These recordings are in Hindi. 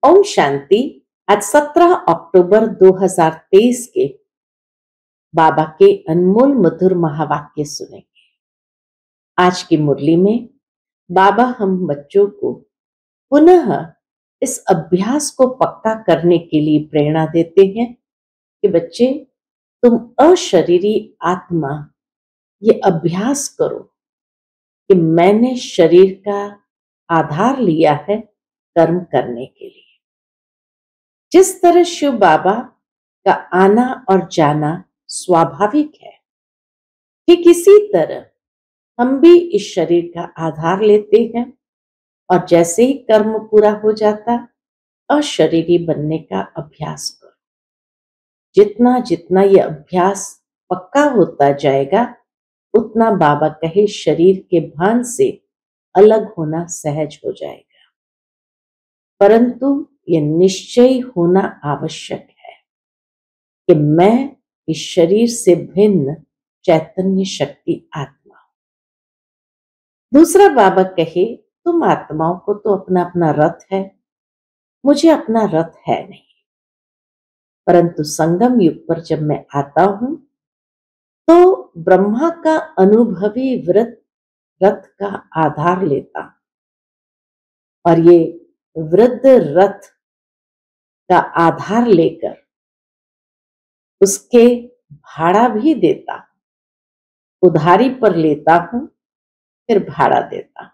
ओम शांति। आज 17 अक्टूबर 2023 के बाबा के अनमोल मधुर महावाक्य सुनेंगे। आज की मुरली में बाबा हम बच्चों को पुनः इस अभ्यास को पक्का करने के लिए प्रेरणा देते हैं कि बच्चे, तुम अशरीरी आत्मा ये अभ्यास करो कि मैंने शरीर का आधार लिया है कर्म करने के लिए। जिस तरह शिव बाबा का आना और जाना स्वाभाविक है, ठीक इसी तरह हम भी इस शरीर का आधार लेते हैं और जैसे ही कर्म पूरा हो जाता अशरीरी बनने का अभ्यास करो। जितना जितना ये अभ्यास पक्का होता जाएगा उतना बाबा कहे शरीर के भान से अलग होना सहज हो जाएगा। परंतु ये निश्चय होना आवश्यक है कि मैं इस शरीर से भिन्न चैतन्य शक्ति आत्मा हूं। दूसरा बाबा कहे, तुम आत्माओं को तो अपना अपना रथ है, मुझे अपना रथ है नहीं। परंतु संगम युग पर जब मैं आता हूं तो ब्रह्मा का अनुभवी रथ का आधार लेता और ये वृद्ध रथ का आधार लेकर उसके भाड़ा भी देता, उधारी पर लेता हूं फिर भाड़ा देता।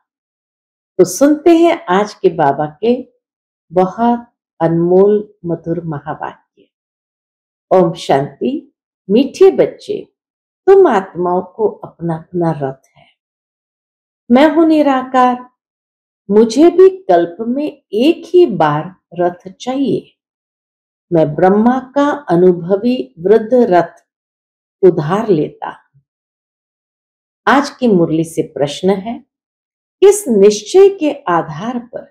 तो सुनते हैं आज के बाबा के बहुत अनमोल मधुर महावाक्य। ओम शांति। मीठे बच्चे, तुम आत्माओं को अपना अपना रथ है। मैं हूं निराकार, मुझे भी कल्प में एक ही बार रथ चाहिए। मैं ब्रह्मा का अनुभवी वृद्ध रथ उधार लेता हूं। आज की मुरली से प्रश्न है, किस निश्चय के आधार पर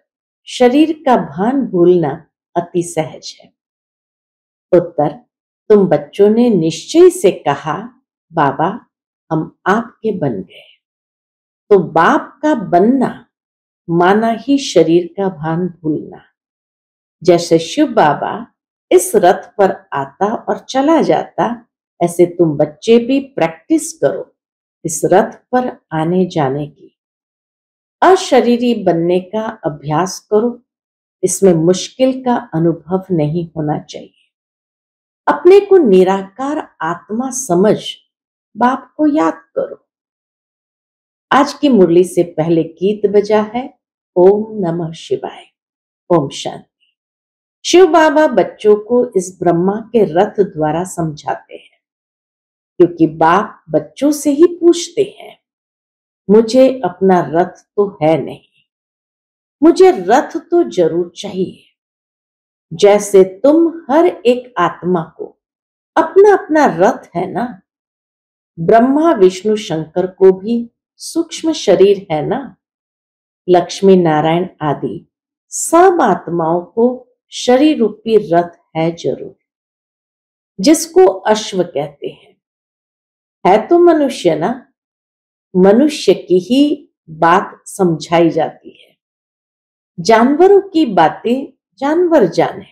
शरीर का भान भूलना अति सहज है? उत्तर, तुम बच्चों ने निश्चय से कहा बाबा हम आपके बन गए। तो बाप का बनना माना ही शरीर का भान भूलना। जैसे शिव बाबा इस रथ पर आता और चला जाता, ऐसे तुम बच्चे भी प्रैक्टिस करो इस रथ पर आने जाने की। अशरीरी बनने का अभ्यास करो, इसमें मुश्किल का अनुभव नहीं होना चाहिए। अपने को निराकार आत्मा समझ बाप को याद करो। आज की मुरली से पहले गीत बजा है ओम नमः शिवाय। ओम शांति। शिव बाबा बच्चों को इस ब्रह्मा के रथ द्वारा समझाते हैं, क्योंकि बाप बच्चों से ही पूछते हैं, मुझे अपना रथ तो है नहीं, मुझे रथ तो जरूर चाहिए। जैसे तुम हर एक आत्मा को अपना अपना रथ है ना, ब्रह्मा विष्णु शंकर को भी सूक्ष्म शरीर है ना, लक्ष्मी नारायण आदि सब आत्माओं को शरीर रूपी रथ है जरूर, जिसको अश्व कहते हैं। है तो मनुष्य ना, मनुष्य की ही बात समझाई जाती है, जानवरों की बातें जानवर जाने।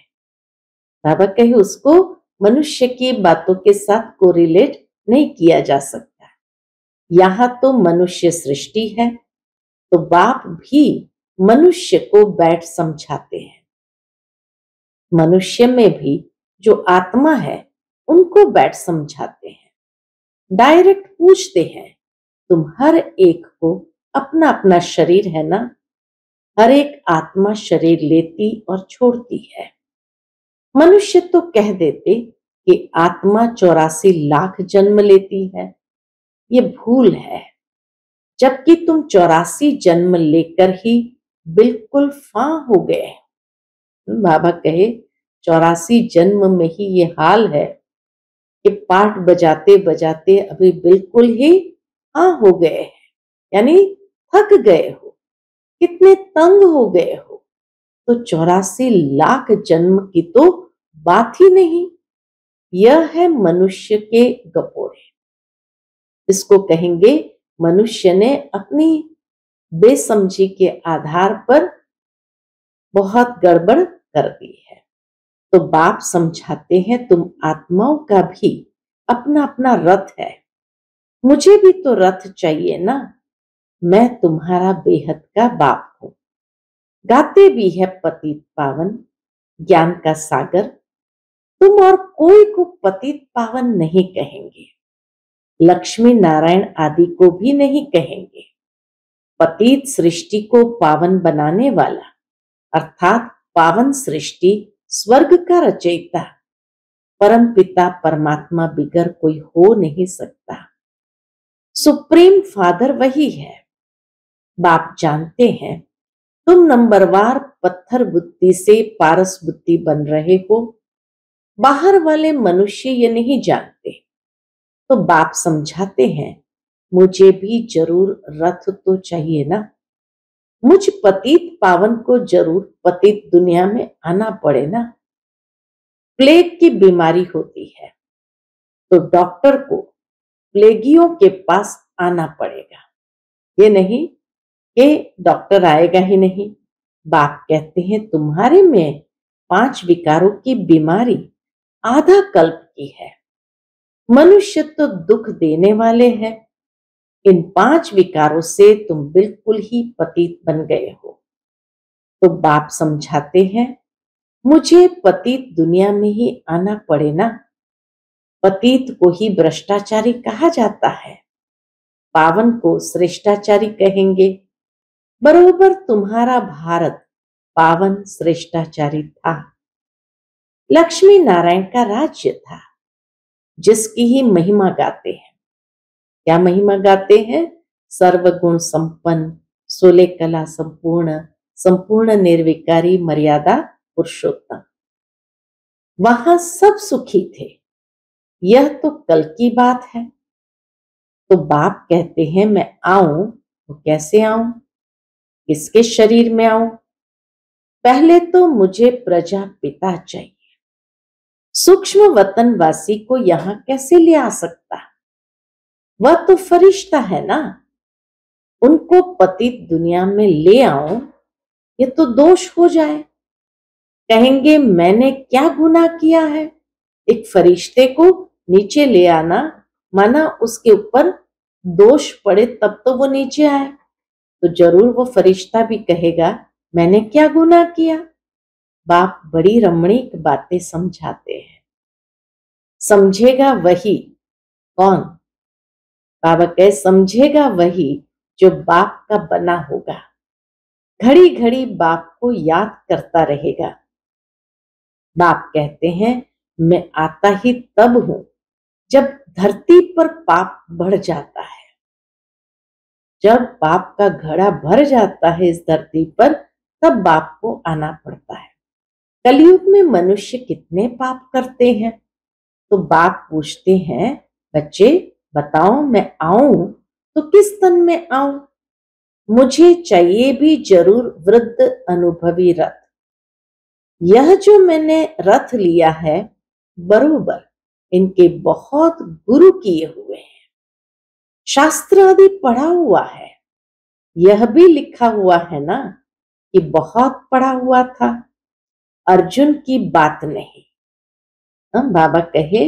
बाबा कहे उसको मनुष्य की बातों के साथ कोरिलेट नहीं किया जा सकता। यहां तो मनुष्य सृष्टि है, तो बाप भी मनुष्य को बैठ समझाते हैं। मनुष्य में भी जो आत्मा है उनको बैठ समझाते हैं, डायरेक्ट पूछते हैं, तुम हर एक को अपना अपना शरीर है ना? हर एक आत्मा शरीर लेती और छोड़ती है। मनुष्य तो कह देते कि आत्मा 84 लाख जन्म लेती है, ये भूल है। जबकि तुम 84 जन्म लेकर ही बिल्कुल फां हो गए। बाबा कहे 84 जन्म में ही ये हाल है कि पाठ बजाते बजाते अभी बिल्कुल ही हाँ हो गए हैं, यानी थक गए हो, कितने तंग हो गए हो। तो 84 लाख जन्म की तो बात ही नहीं। यह है मनुष्य के गपोड़े। इसको कहेंगे मनुष्य ने अपनी बेसमझी के आधार पर बहुत गड़बड़ कर दी है। तो बाप समझाते हैं तुम आत्माओं का भी अपना अपना रथ है, मुझे भी तो रथ चाहिए ना, मैं तुम्हारा बेहद का बाप हूं। गाते भी है पतित पावन ज्ञान का सागर, तुम और कोई को पतित पावन नहीं कहेंगे, लक्ष्मी नारायण आदि को भी नहीं कहेंगे। पतित सृष्टि को पावन बनाने वाला अर्थात पावन सृष्टि स्वर्ग का रचयिता परम पिता परमात्मा बिगर कोई हो नहीं सकता। सुप्रीम फादर वही है। बाप जानते हैं तुम नंबरवार पत्थर बुद्धि से पारस बुद्धि बन रहे हो, बाहर वाले मनुष्य ये नहीं जानते। तो बाप समझाते हैं मुझे भी जरूर रथ तो चाहिए ना, मुझ पतित पावन को जरूर पतित दुनिया में आना पड़े ना। प्लेग की बीमारी होती है तो डॉक्टर को प्लेगियों के पास आना पड़ेगा, ये नहीं कि डॉक्टर आएगा ही नहीं। बाप कहते हैं तुम्हारे में 5 विकारों की बीमारी आधा कल्प की है, मनुष्य तो दुख देने वाले हैं, इन 5 विकारों से तुम बिल्कुल ही पतित बन गए हो। तो बाप समझाते हैं मुझे पतित दुनिया में ही आना पड़े ना, पतित को ही भ्रष्टाचारी कहा जाता है, पावन को श्रेष्ठाचारी कहेंगे। बरोबर तुम्हारा भारत पावन श्रेष्ठाचारी था, लक्ष्मी नारायण का राज्य था, जिसकी ही महिमा गाते हैं। क्या महिमा गाते हैं? सर्वगुण संपन्न, 16 कला संपूर्ण, संपूर्ण निर्विकारी मर्यादा पुरुषोत्तम। वहां सब सुखी थे, यह तो कल की बात है। तो बाप कहते हैं मैं आऊं तो कैसे आऊं, किसके शरीर में आऊं? पहले तो मुझे प्रजा पिता चाहिए, सूक्ष्म वतनवासी को यहां कैसे ले आ सकता? वह तो फरिश्ता है ना, उनको पतित दुनिया में ले आऊं ये तो दोष हो जाए। कहेंगे मैंने क्या गुनाह किया है, एक फरिश्ते को नीचे ले आना माना उसके ऊपर दोष पड़े तब तो वो नीचे आए। तो जरूर वो फरिश्ता भी कहेगा मैंने क्या गुनाह किया। बाप बड़ी रमणीक बातें समझाते हैं। समझेगा वही कौन? बाबा कहे समझेगा वही जो बाप का बना होगा, घड़ी घड़ी बाप को याद करता रहेगा। बाप कहते हैं मैं आता ही तब हूं जब धरती पर पाप बढ़ जाता है, जब पाप का घड़ा भर जाता है इस धरती पर तब बाप को आना पड़ता है। कलयुग में मनुष्य कितने पाप करते हैं? तो बाप पूछते हैं बच्चे बताओ मैं आऊं तो किस तन में आऊं? मुझे चाहिए भी जरूर वृद्ध अनुभवी रथ। यह जो मैंने रथ लिया है बरोबर इनके बहुत गुरु किए हुए हैं, शास्त्र आदि पढ़ा हुआ है, यह भी लिखा हुआ है ना कि बहुत पढ़ा हुआ था, अर्जुन की बात नहीं। बाबा कहे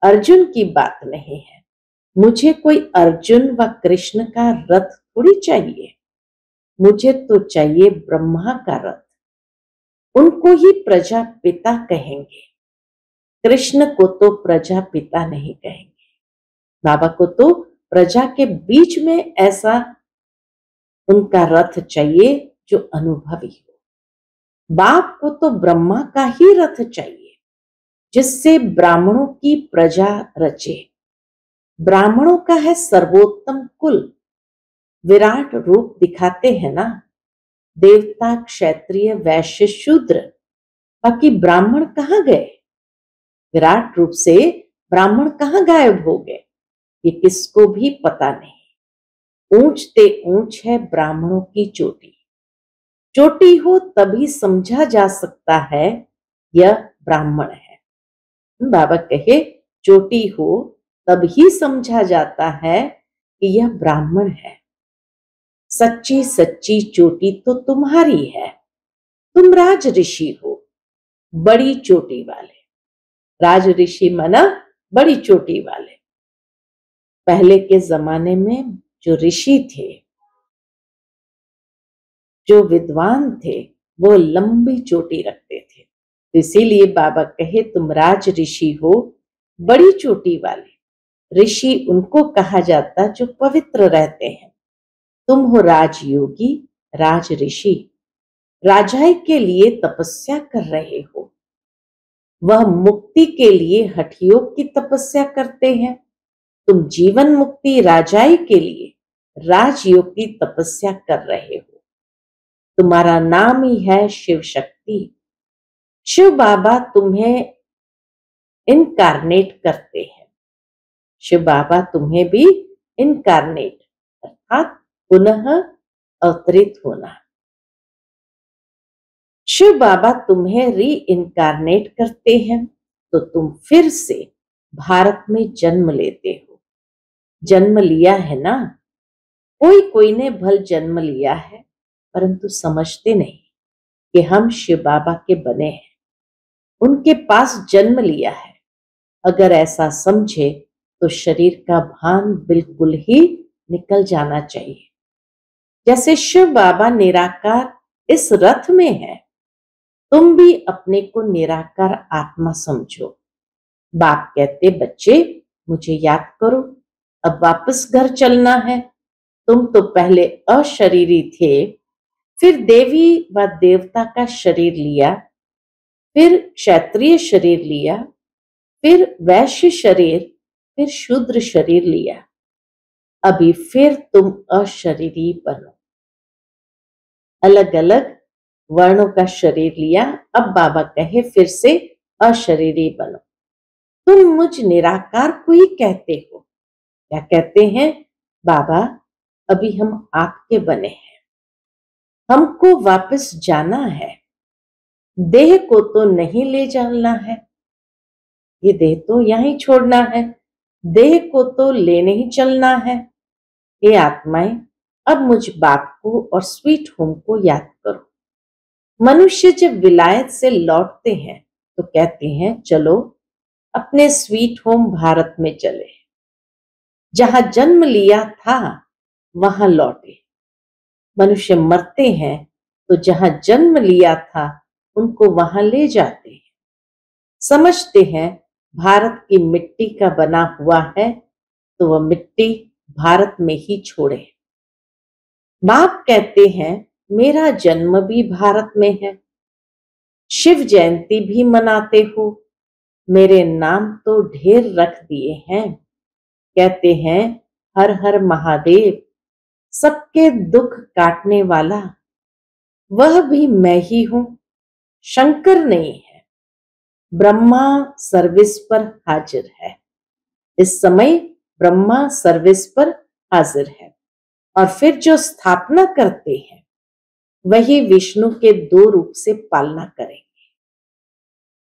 अर्जुन की बात नहीं है, मुझे कोई अर्जुन व कृष्ण का रथ थोड़ी चाहिए, मुझे तो चाहिए ब्रह्मा का रथ। उनको ही प्रजा पिता कहेंगे, कृष्ण को तो प्रजा पिता नहीं कहेंगे। बाबा को तो प्रजा के बीच में ऐसा उनका रथ चाहिए जो अनुभवी हो। बाप को तो ब्रह्मा का ही रथ चाहिए जिससे ब्राह्मणों की प्रजा रचे। ब्राह्मणों का है सर्वोत्तम कुल, विराट रूप दिखाते हैं ना, देवता क्षत्रिय वैश्य शूद्र, बाकी ब्राह्मण कहाँ गए? विराट रूप से ब्राह्मण कहाँ गायब हो गए ये किसको भी पता नहीं। ऊंचते ऊंच है ब्राह्मणों की चोटी, चोटी हो तभी समझा जा सकता है यह ब्राह्मण है। बाबा कहे चोटी हो तब ही समझा जाता है कि यह ब्राह्मण है। सच्ची सच्ची चोटी तो तुम्हारी है, तुम राज ऋषि हो, बड़ी चोटी वाले। राज ऋषि माना बड़ी चोटी वाले। पहले के जमाने में जो ऋषि थे, जो विद्वान थे, वो लंबी चोटी रखते थे। तो इसीलिए बाबा कहे तुम राज ऋषि हो, बड़ी चोटी वाले। ऋषि उनको कहा जाता जो पवित्र रहते हैं। तुम हो राजयोगी, राज ऋषि, राजाई के लिए तपस्या कर रहे हो। वह मुक्ति के लिए हठ योग की तपस्या करते हैं, तुम जीवन मुक्ति राजाई के लिए राजयोग की तपस्या कर रहे हो। तुम्हारा नाम ही है शिव शक्ति। शिव बाबा तुम्हें इनकारनेट करते हैं। शिव बाबा तुम्हें भी इनकारनेट अर्थात पुनः अवतरित होना। शिव बाबा तुम्हें री इनकारनेट करते हैं तो तुम फिर से भारत में जन्म लेते हो। जन्म लिया है ना, कोई कोई ने भल जन्म लिया है, परंतु समझते नहीं कि हम शिव बाबा के बने हैं, उनके पास जन्म लिया है। अगर ऐसा समझे तो शरीर का भान बिल्कुल ही निकल जाना चाहिए। जैसे शिव बाबा निराकार इस रथ में है, तुम भी अपने को निराकार आत्मा समझो। बाप कहते बच्चे मुझे याद करो, अब वापस घर चलना है। तुम तो पहले अशरीरी थे, फिर देवी व देवता का शरीर लिया, फिर क्षत्रिय शरीर लिया, फिर वैश्य शरीर, फिर शूद्र शरीर लिया। अभी फिर तुम अशरीरी बनो। अलग अलग वर्णों का शरीर लिया। अब बाबा कहे फिर से अशरीरी बनो। तुम मुझ निराकार को ही कहते हो। क्या कहते हैं? बाबा अभी हम आपके बने हैं, हमको वापस जाना है। देह को तो नहीं ले जाना है, ये देह तो यहीं छोड़ना है। देह को तो लेने ही चलना है। हे आत्माएं, अब मुझ बाप को और स्वीट होम को याद करो। मनुष्य जब विलायत से लौटते हैं तो कहते हैं चलो अपने स्वीट होम भारत में चले। जहां जन्म लिया था वहां लौटे। मनुष्य मरते हैं तो जहां जन्म लिया था उनको वहां ले जाते हैं। समझते हैं भारत की मिट्टी का बना हुआ है तो वह मिट्टी भारत में ही छोड़े। बाप कहते हैं मेरा जन्म भी भारत में है, शिव जयंती भी मनाते हो, मेरे नाम तो ढेर रख दिए हैं। कहते हैं हर हर महादेव, सबके दुख काटने वाला वह भी मैं ही हूं, शंकर नहीं है। ब्रह्मा सर्विस पर हाजिर है। इस समय ब्रह्मा सर्विस पर हाजिर है और फिर जो स्थापना करते हैं वही विष्णु के दो रूप से पालना करेंगे।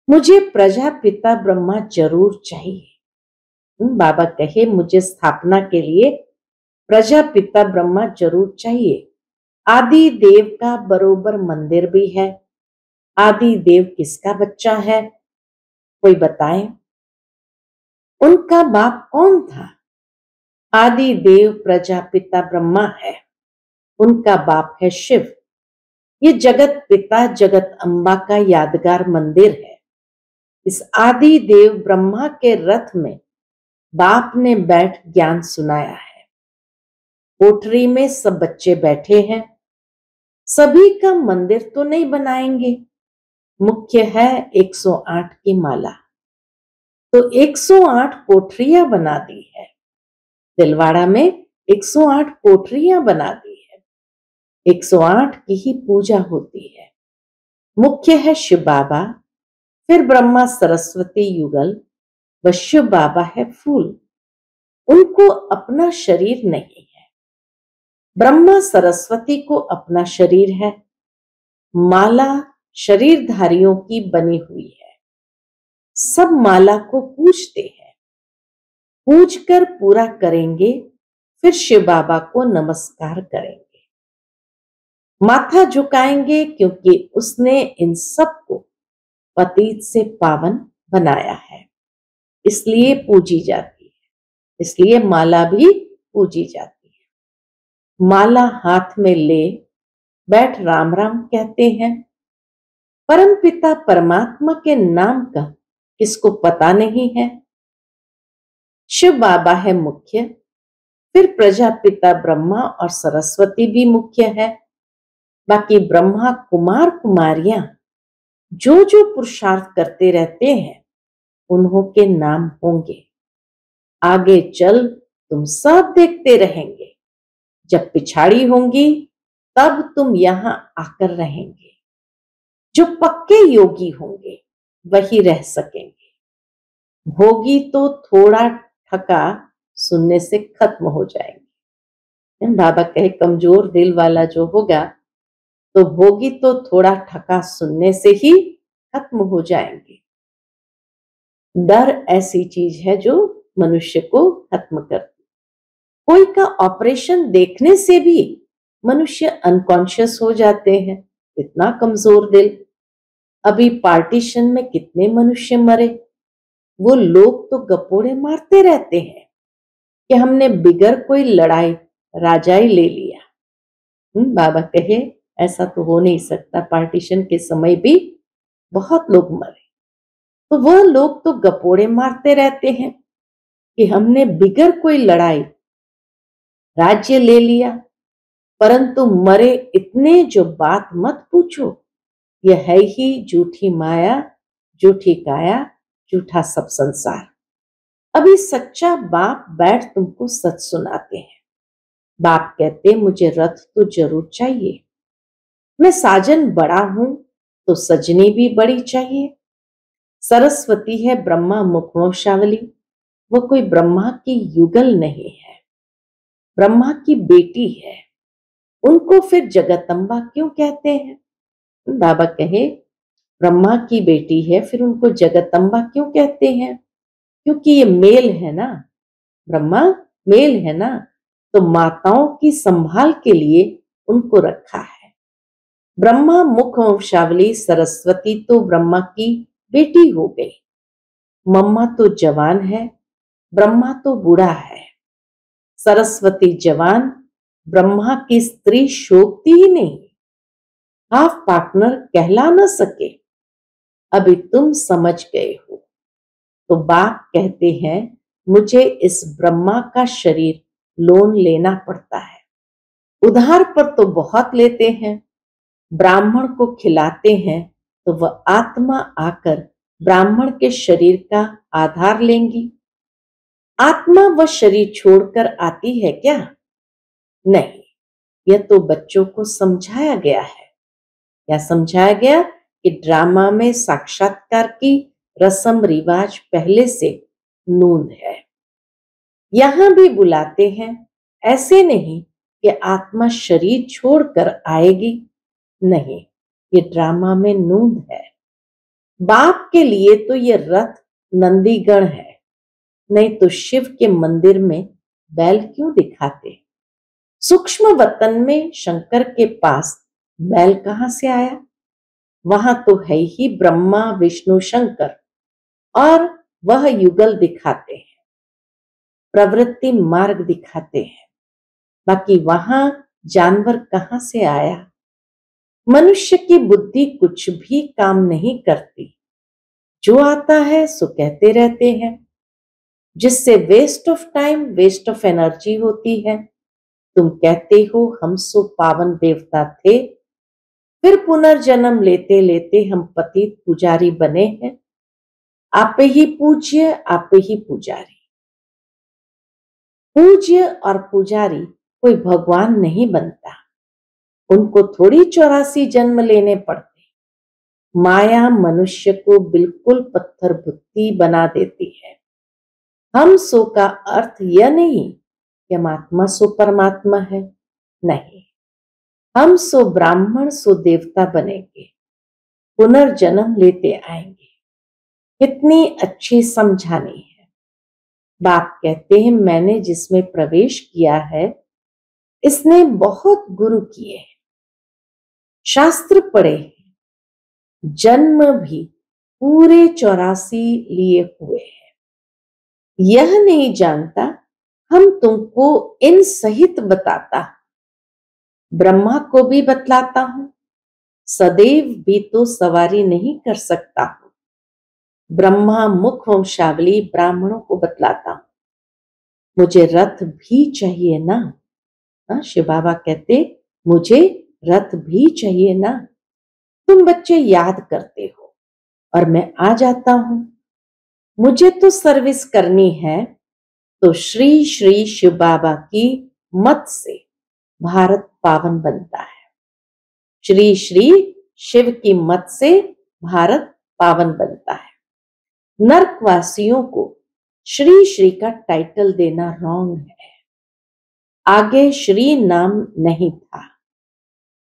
मुझे प्रजापिता ब्रह्मा जरूर चाहिए। बाबा कहे मुझे स्थापना के लिए प्रजापिता ब्रह्मा जरूर चाहिए। आदि देव का बरोबर मंदिर भी है। आदि देव किसका बच्चा है? कोई बताए? उनका बाप कौन था? आदि देव प्रजापिता ब्रह्मा है, उनका बाप है शिव। ये जगत पिता जगत अम्बा का यादगार मंदिर है। इस आदि देव ब्रह्मा के रथ में बाप ने बैठ ज्ञान सुनाया है। कोठरी में सब बच्चे बैठे हैं। सभी का मंदिर तो नहीं बनाएंगे, मुख्य है 108 की माला, तो 108 कोठरियां बना दी है। दिलवाड़ा में 108 कोठरियां बना दी है। 108 की ही पूजा होती है। मुख्य है शिव बाबा, फिर ब्रह्मा सरस्वती युगल व शिव बाबा है फूल। उनको अपना शरीर नहीं है। ब्रह्मा सरस्वती को अपना शरीर है। माला शरीरधारियों की बनी हुई है। सब माला को पूजते हैं, पूज कर पूरा करेंगे, फिर शिव बाबा को नमस्कार करेंगे, माथा झुकाएंगे क्योंकि उसने इन सबको पतित से पावन बनाया है, इसलिए पूजी जाती है, इसलिए माला भी पूजी जाती है। माला हाथ में ले बैठ राम राम कहते हैं। परम पिता परमात्मा के नाम का किसको पता नहीं है। शिव बाबा है मुख्य, फिर प्रजापिता ब्रह्मा और सरस्वती भी मुख्य है। बाकी ब्रह्मा कुमार कुमारियां जो जो पुरुषार्थ करते रहते हैं उन्हों के नाम होंगे। आगे चल तुम सब देखते रहेंगे, जब पिछाड़ी होंगी तब तुम यहां आकर रहेंगे। जो पक्के योगी होंगे वही रह सकेंगे। भोगी तो थोड़ा ठका सुनने से खत्म हो जाएंगे। बाबा कहे कमजोर दिल वाला जो होगा तो भोगी तो थोड़ा ठका सुनने से ही खत्म हो जाएंगे। डर ऐसी चीज है जो मनुष्य को खत्म करती। कोई का ऑपरेशन देखने से भी मनुष्य अनकॉन्शियस हो जाते हैं, इतना कमजोर दिल। अभी पार्टीशन में कितने मनुष्य मरे, वो लोग तो गपोड़े मारते रहते हैं कि हमने बिगर कोई लड़ाई राजाई ले लिया। बाबा कहे ऐसा तो हो नहीं सकता, पार्टीशन के समय भी बहुत लोग मरे। तो वह लोग तो गपोड़े मारते रहते हैं कि हमने बिगर कोई लड़ाई राज्य ले लिया, परंतु मरे इतने जो बात मत पूछो। यह है ही झूठी माया, झूठी काया, झूठा सब संसार। अभी सच्चा बाप बैठ तुमको सच सुनाते हैं। बाप कहते मुझे रथ तो जरूर चाहिए, मैं साजन बड़ा हूं तो सजनी भी बड़ी चाहिए। सरस्वती है ब्रह्मा मुखवंशावली, वो कोई ब्रह्मा की युगल नहीं है, ब्रह्मा की बेटी है। उनको फिर जगदम्बा क्यों कहते हैं? बाबा कहे ब्रह्मा की बेटी है, फिर उनको जगदम्बा क्यों कहते हैं? क्योंकि ये मेल है ना, ब्रह्मा मेल है ना, तो माताओं की संभाल के लिए उनको रखा है। ब्रह्मा मुख वंशावली, सरस्वती तो ब्रह्मा की बेटी हो गई। मम्मा तो जवान है, ब्रह्मा तो बूढ़ा है। सरस्वती जवान, ब्रह्मा की स्त्री शोभती ही नहीं, हाफ पार्टनर कहला न सके। अभी तुम समझ गए हो। तो बाप कहते हैं मुझे इस ब्रह्मा का शरीर लोन लेना पड़ता है। उधार पर तो बहुत लेते हैं। ब्राह्मण को खिलाते हैं तो वह आत्मा आकर ब्राह्मण के शरीर का आधार लेंगी। आत्मा वह शरीर छोड़कर आती है क्या? नहीं, यह तो बच्चों को समझाया गया है। क्या समझाया गया? कि ड्रामा में साक्षात्कार की रस्म रिवाज पहले से नूंद है। यहां भी बुलाते हैं, ऐसे नहीं कि आत्मा शरीर छोड़कर आएगी, नहीं, ये ड्रामा में नूंद है। बाप के लिए तो ये रथ नंदीगण है, नहीं तो शिव के मंदिर में बैल क्यों दिखाते? सूक्ष्म वतन में शंकर के पास बैल कहां से आया? वहां तो है ही ब्रह्मा विष्णु शंकर, और वह युगल दिखाते हैं, प्रवृत्ति मार्ग दिखाते हैं। बाकी वहां जानवर कहां से आया? मनुष्य की बुद्धि कुछ भी काम नहीं करती, जो आता है सो कहते रहते हैं, जिससे waste of time, waste of energy होती है। तुम कहते हो हम सो पावन देवता थे, फिर पुनर्जन्म लेते लेते हम पतित पुजारी बने हैं। आपे ही पूज्य, आपे ही पुजारी। पूज्य और पुजारी कोई भगवान नहीं बनता, उनको थोड़ी 84 जन्म लेने पड़ते। माया मनुष्य को बिल्कुल पत्थर बुद्धि बना देती है। हम सो का अर्थ यह नहीं कि हम आत्मा सो परमात्मा है, नहीं, हम सो ब्राह्मण सो देवता बनेंगे, पुनर्जन्म लेते आएंगे। कितनी अच्छी समझानी है। बाप कहते हैं मैंने जिसमें प्रवेश किया है इसने बहुत गुरु किए, शास्त्र पढ़े, जन्म भी पूरे 84 लिए हुए हैं। यह नहीं जानता हम तुमको इन सहित बताता, ब्रह्मा को भी बतलाता हूं, सदैव भी तो सवारी नहीं कर सकता हूं। ब्रह्मा मुख वंशावली ब्राह्मणों को बतलाता हूं। मुझे रथ भी चाहिए ना। शिव बाबा कहते मुझे रथ भी चाहिए ना। तुम बच्चे याद करते हो और मैं आ जाता हूं। मुझे तो सर्विस करनी है, तो श्री श्री शिव बाबा की मत से भारत पावन बनता है। श्री श्री शिव की मत से भारत पावन बनता है। नरकवासियों को श्री श्री का टाइटल देना रॉन्ग है। आगे श्री नाम नहीं था,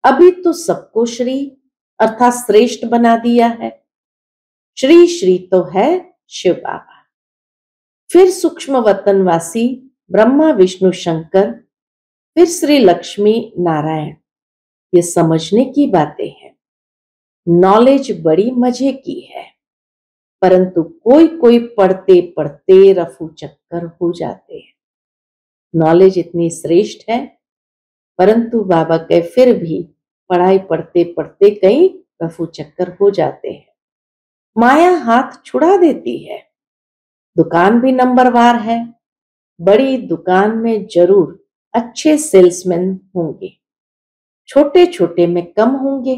अभी तो सबको श्री अर्थात श्रेष्ठ बना दिया है। श्री श्री तो है शिव बाबा। फिर सूक्ष्म वतनवासी ब्रह्मा विष्णु शंकर, फिर श्री लक्ष्मी नारायण। ये समझने की बातें हैं। नॉलेज बड़ी मजे की है, परंतु कोई कोई पढ़ते पढ़ते रफू चक्कर हो जाते हैं। नॉलेज इतनी श्रेष्ठ है, परंतु बाबा के फिर भी पढ़ाई पढ़ते पढ़ते कई रफू चक्कर हो जाते हैं। माया हाथ छुड़ा देती है। दुकान भी नंबरवार है। बड़ी दुकान में जरूर अच्छे सेल्समैन होंगे, छोटे छोटे में कम होंगे।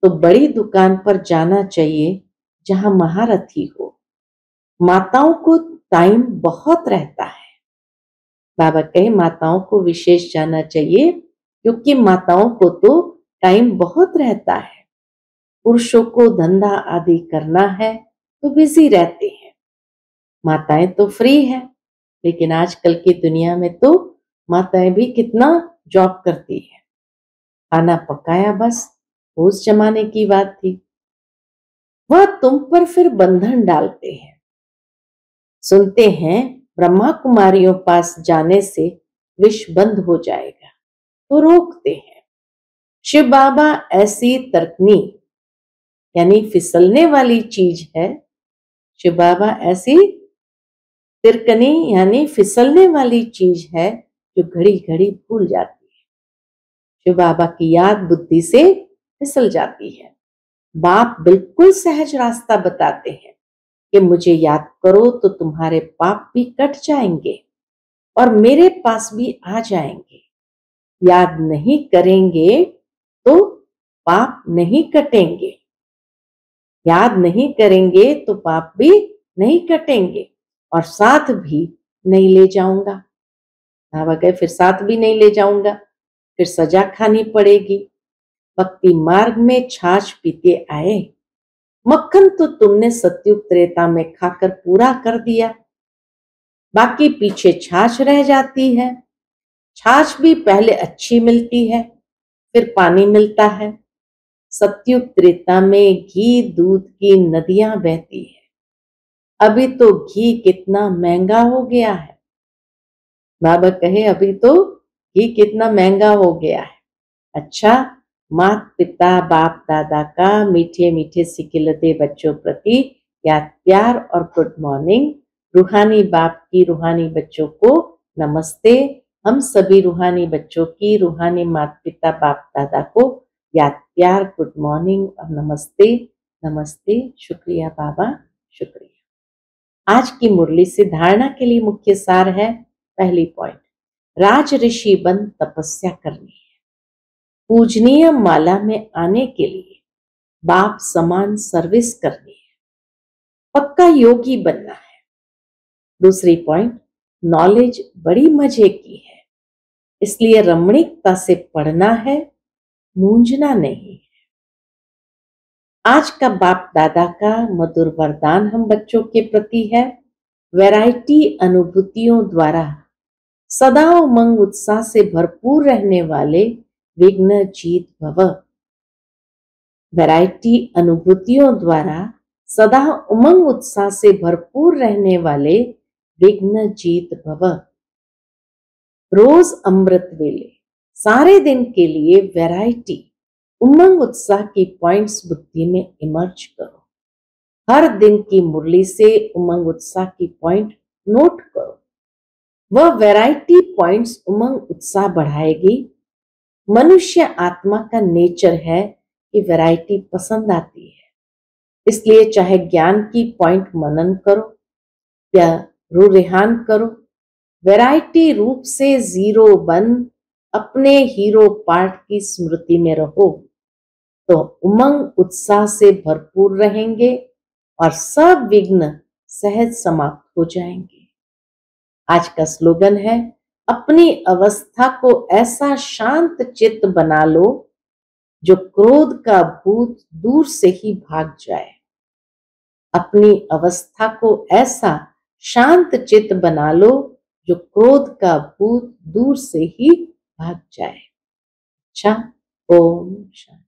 तो बड़ी दुकान पर जाना चाहिए जहां महारथी हो। माताओं को टाइम बहुत रहता है। बाबा कहे माताओं को विशेष जाना चाहिए, क्योंकि माताओं को तो टाइम बहुत रहता है। पुरुषों को धंधा आदि करना है तो बिजी रहते हैं। माताएं तो फ्री है, लेकिन आजकल की दुनिया में तो माताएं भी कितना जॉब करती है। खाना पकाया बस, उस जमाने की बात थी। वह तुम पर फिर बंधन डालते हैं। सुनते हैं ब्रह्मा कुमारियों पास जाने से विष बंद हो जाएगा, तो रोकते हैं। शिव बाबा ऐसी तरकनी यानी फिसलने वाली चीज है। शिव बाबा ऐसी तिरकनी यानी फिसलने वाली चीज है जो घड़ी घड़ी भूल जाती है। शिव बाबा की याद बुद्धि से फिसल जाती है। बाप बिल्कुल सहज रास्ता बताते हैं कि मुझे याद करो तो तुम्हारे पाप भी कट जाएंगे और मेरे पास भी आ जाएंगे। याद नहीं करेंगे तो पाप नहीं कटेंगे। याद नहीं करेंगे तो पाप भी नहीं कटेंगे और साथ भी नहीं ले जाऊंगा। बाबा कहे फिर साथ भी नहीं ले जाऊंगा, फिर सजा खानी पड़ेगी। भक्ति मार्ग में छाछ पीते आए, मक्खन तो तुमने सत्युग त्रेता में खाकर पूरा कर दिया, बाकी पीछे छाछ रह जाती है। छाछ भी पहले अच्छी मिलती है, फिर पानी मिलता है। सत्युग त्रेता में घी दूध की नदियां बहती है। अभी तो घी कितना महंगा हो गया है। बाबा कहे अभी तो घी कितना महंगा हो गया है। अच्छा, माता पिता बाप दादा का मीठे मीठे सिकिलते बच्चों प्रति याद प्यार और गुड मॉर्निंग। रूहानी बाप की रूहानी बच्चों को नमस्ते। हम सभी रूहानी बच्चों की रूहानी माता पिता बाप दादा को याद प्यार गुड मॉर्निंग और नमस्ते। नमस्ते, शुक्रिया बाबा, शुक्रिया। आज की मुरली से धारणा के लिए मुख्य सार है। पहली पॉइंट, राज ऋषि बन तपस्या करनी है। पूजनीय माला में आने के लिए बाप समान सर्विस करनी है। पक्का योगी बनना है। दूसरी पॉइंट, नॉलेज बड़ी मजे की है, इसलिए रमणीकता से पढ़ना है, मूंझना नहीं है। आज का बाप दादा का मधुर वरदान हम बच्चों के प्रति है। वैरायटी अनुभूतियों द्वारा सदा उमंग उत्साह से भरपूर रहने वाले विघ्न जीत भव। वैरायटी अनुभूतियों द्वारा सदा उमंग उत्साह से भरपूर रहने वाले विघ्न जीत भव। रोज अमृत वेले सारे दिन के लिए वैरायटी उमंग उत्साह की पॉइंट्स बुद्धि में इमर्ज करो। हर दिन की मुरली से उमंग उत्साह की पॉइंट नोट करो। वह वैरायटी पॉइंट्स उमंग उत्साह बढ़ाएगी। मनुष्य आत्मा का नेचर है कि वैरायटी पसंद आती है, इसलिए चाहे ज्ञान की पॉइंट मनन करो या रूरेहान करो, वैरायटी रूप से जीरो बन अपने हीरो पार्ट की स्मृति में रहो तो उमंग उत्साह से भरपूर रहेंगे और सब विघ्न सहज समाप्त हो जाएंगे। आज का स्लोगन है, अपनी अवस्था को ऐसा शांत चित्त बना लो जो क्रोध का भूत दूर से ही भाग जाए। अपनी अवस्था को ऐसा शांत चित्त बना लो जो क्रोध का भूत दूर से ही भाग जाए। अच्छा, ओम शांति।